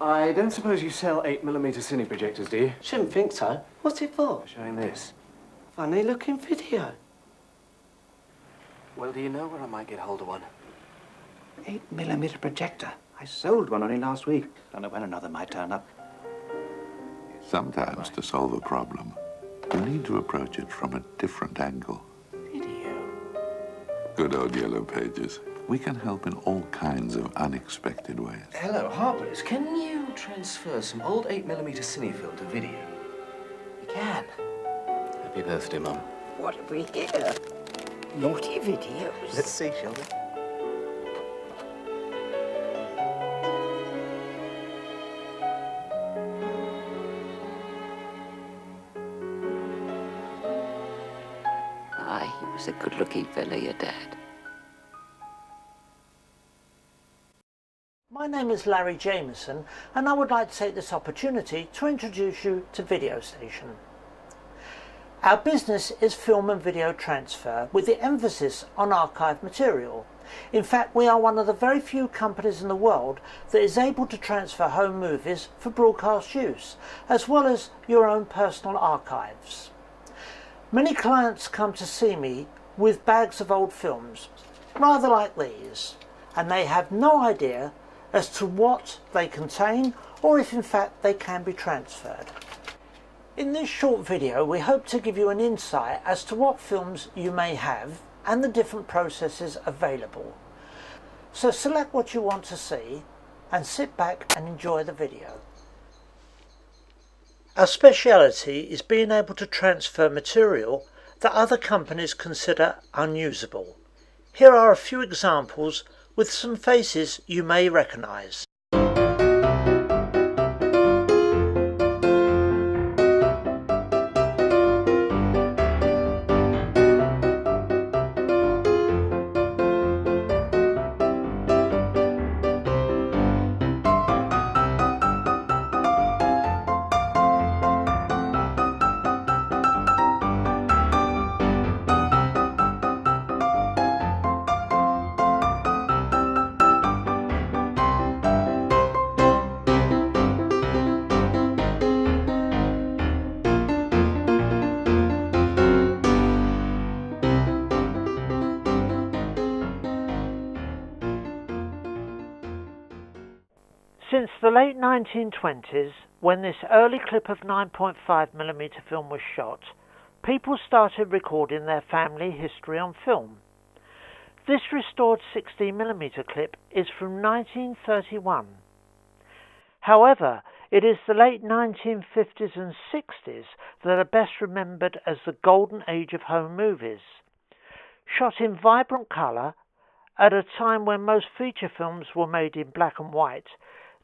I don't suppose you sell 8mm cine projectors, do you? Shouldn't think so. What's it for? Showing this. Funny looking video. Well, do you know where I might get hold of one? 8mm projector. I sold one only last week. Don't know when another might turn up. Sometimes to solve a problem, you need to approach it from a different angle. Video? Good old Yellow Pages. We can help in all kinds of unexpected ways. Hello, Harper's. Can you transfer some old 8mm cine film to video? You can. Happy birthday, Mum. What have we here? Naughty videos. Let's see, shall we? Aye, he was a good-looking fellow, your dad. My name is Larry Jamieson, and I would like to take this opportunity to introduce you to Video Station. Our business is film and video transfer with the emphasis on archive material. In fact, we are one of the very few companies in the world that is able to transfer home movies for broadcast use, as well as your own personal archives. Many clients come to see me with bags of old films, rather like these, and they have no idea as to what they contain or if in fact they can be transferred. In this short video we hope to give you an insight as to what films you may have and the different processes available. So select what you want to see and sit back and enjoy the video. Our speciality is being able to transfer material that other companies consider unusable. Here are a few examples with some faces you may recognise. Since the late 1920s, when this early clip of 9.5mm film was shot, people started recording their family history on film. This restored 16mm clip is from 1931. However, it is the late 1950s and 60s that are best remembered as the golden age of home movies. Shot in vibrant colour, at a time when most feature films were made in black and white,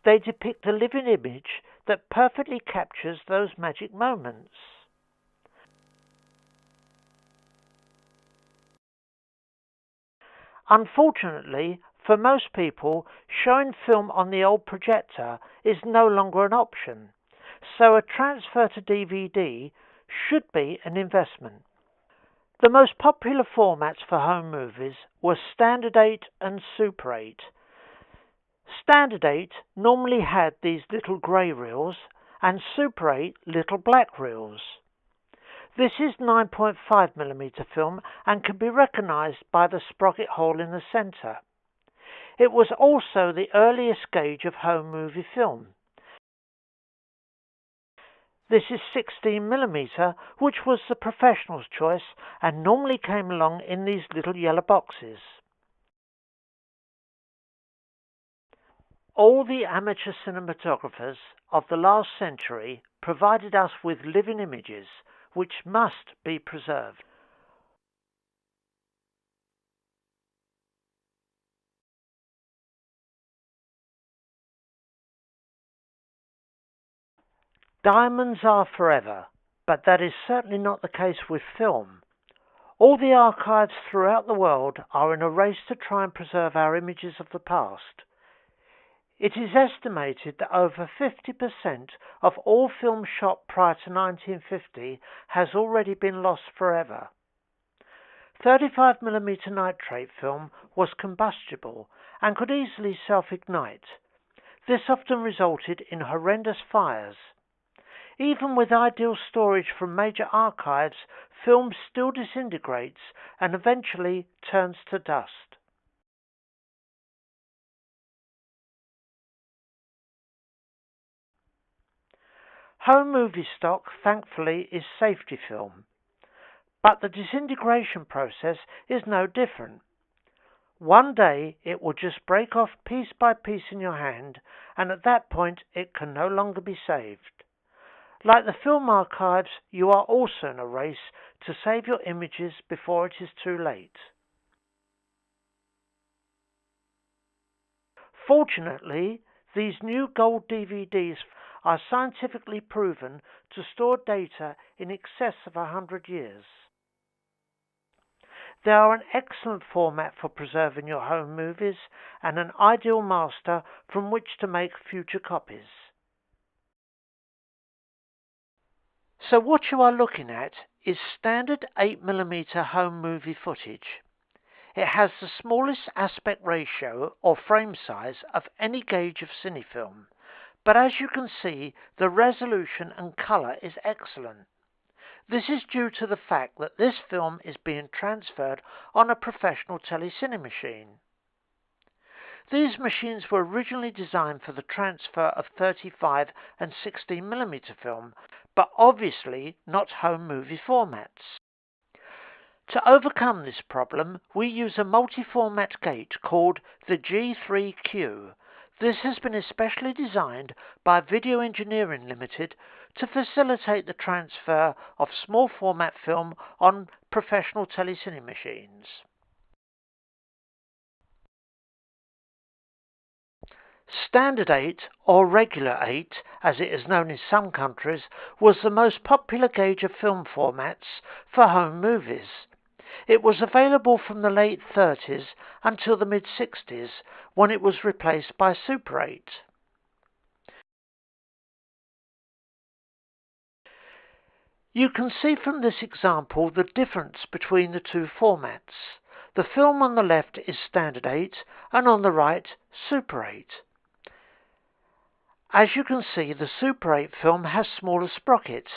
they depict a living image that perfectly captures those magic moments. Unfortunately, for most people, showing film on the old projector is no longer an option, so a transfer to DVD should be an investment. The most popular formats for home movies were Standard 8 and Super 8. Standard 8 normally had these little grey reels and Super 8 little black reels. This is 9.5mm film and can be recognised by the sprocket hole in the centre. It was also the earliest gauge of home movie film. This is 16mm, which was the professional's choice and normally came along in these little yellow boxes. All the amateur cinematographers of the last century provided us with living images which must be preserved. Diamonds are forever, but that is certainly not the case with film. All the archives throughout the world are in a race to try and preserve our images of the past. It is estimated that over 50% of all film shot prior to 1950 has already been lost forever. 35mm nitrate film was combustible and could easily self-ignite. This often resulted in horrendous fires. Even with ideal storage from major archives, film still disintegrates and eventually turns to dust. Home movie stock, thankfully, is safety film, but the disintegration process is no different. One day it will just break off piece by piece in your hand, and at that point it can no longer be saved. Like the film archives, you are also in a race to save your images before it is too late. Fortunately, these new gold DVDs are scientifically proven to store data in excess of 100 years. They are an excellent format for preserving your home movies and an ideal master from which to make future copies. So what you are looking at is standard 8mm home movie footage. It has the smallest aspect ratio or frame size of any gauge of cinefilm, but as you can see, the resolution and colour is excellent. This is due to the fact that this film is being transferred on a professional telecine machine. These machines were originally designed for the transfer of 35 and 16mm film, but obviously not home movie formats. To overcome this problem, we use a multi-format gate called the G3Q. This has been especially designed by Video Engineering Limited to facilitate the transfer of small format film on professional telecine machines. Standard 8, or regular 8, as it is known in some countries, was the most popular gauge of film formats for home movies. It was available from the late 30s until the mid-60s, when it was replaced by Super 8. You can see from this example the difference between the two formats. The film on the left is Standard 8 and on the right Super 8. As you can see, the Super 8 film has smaller sprockets,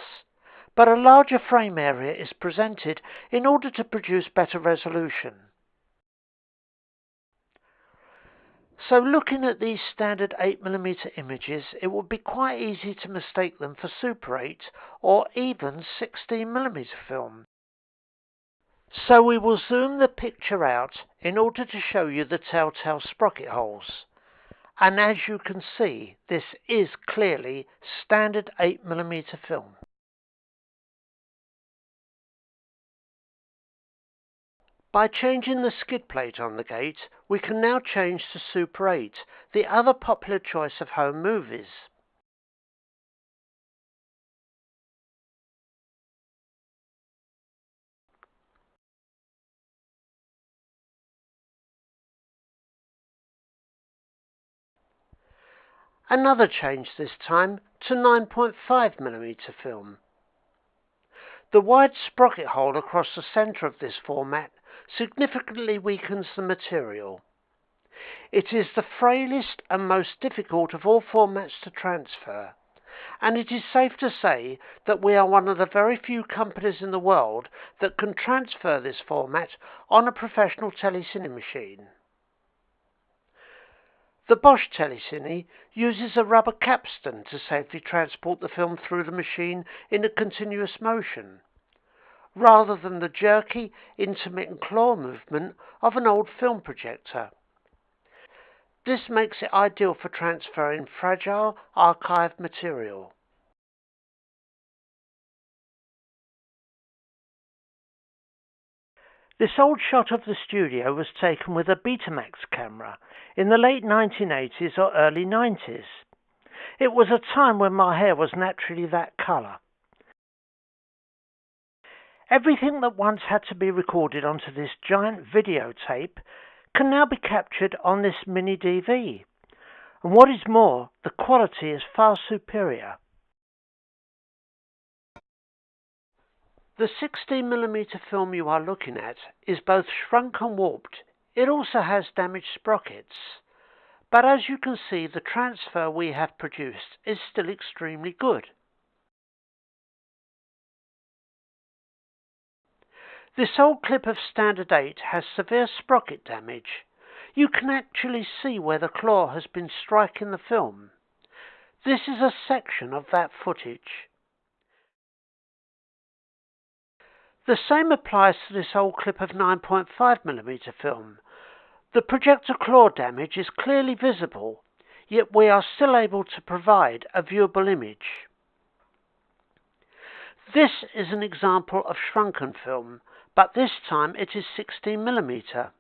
but a larger frame area is presented in order to produce better resolution. So looking at these standard 8mm images, it would be quite easy to mistake them for Super 8 or even 16mm film. So we will zoom the picture out in order to show you the telltale sprocket holes. And as you can see, this is clearly standard 8mm film. By changing the skid plate on the gate, we can now change to Super 8, the other popular choice of home movies. Another change this time to 9.5mm film. The wide sprocket hole across the centre of this format significantly weakens the material. It is the frailest and most difficult of all formats to transfer, and it is safe to say that we are one of the very few companies in the world that can transfer this format on a professional telecine machine. The Bosch telecine uses a rubber capstan to safely transport the film through the machine in a continuous motion, rather than the jerky, intermittent claw movement of an old film projector. This makes it ideal for transferring fragile archived material. This old shot of the studio was taken with a Betamax camera in the late 1980s or early 90s. It was a time when my hair was naturally that colour. Everything that once had to be recorded onto this giant videotape can now be captured on this mini DV. And what is more, the quality is far superior. The 16mm film you are looking at is both shrunk and warped. It also has damaged sprockets. But as you can see, the transfer we have produced is still extremely good. This old clip of Standard 8 has severe sprocket damage. You can actually see where the claw has been striking the film. This is a section of that footage. The same applies to this old clip of 9.5mm film. The projector claw damage is clearly visible, yet we are still able to provide a viewable image. This is an example of shrunken film, but this time it is 16mm.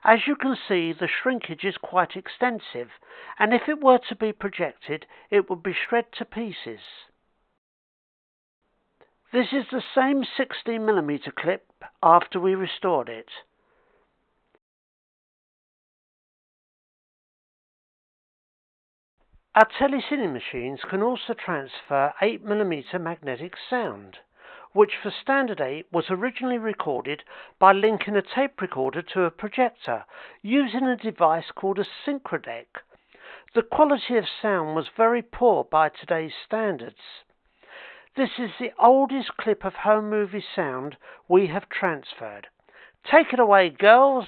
As you can see, the shrinkage is quite extensive, and if it were to be projected, it would be shred to pieces. This is the same 16mm clip after we restored it. Our telecine machines can also transfer 8mm magnetic sound, which for Standard 8 was originally recorded by linking a tape recorder to a projector using a device called a synchrodeck. The quality of sound was very poor by today's standards. This is the oldest clip of home movie sound we have transferred. Take it away, girls!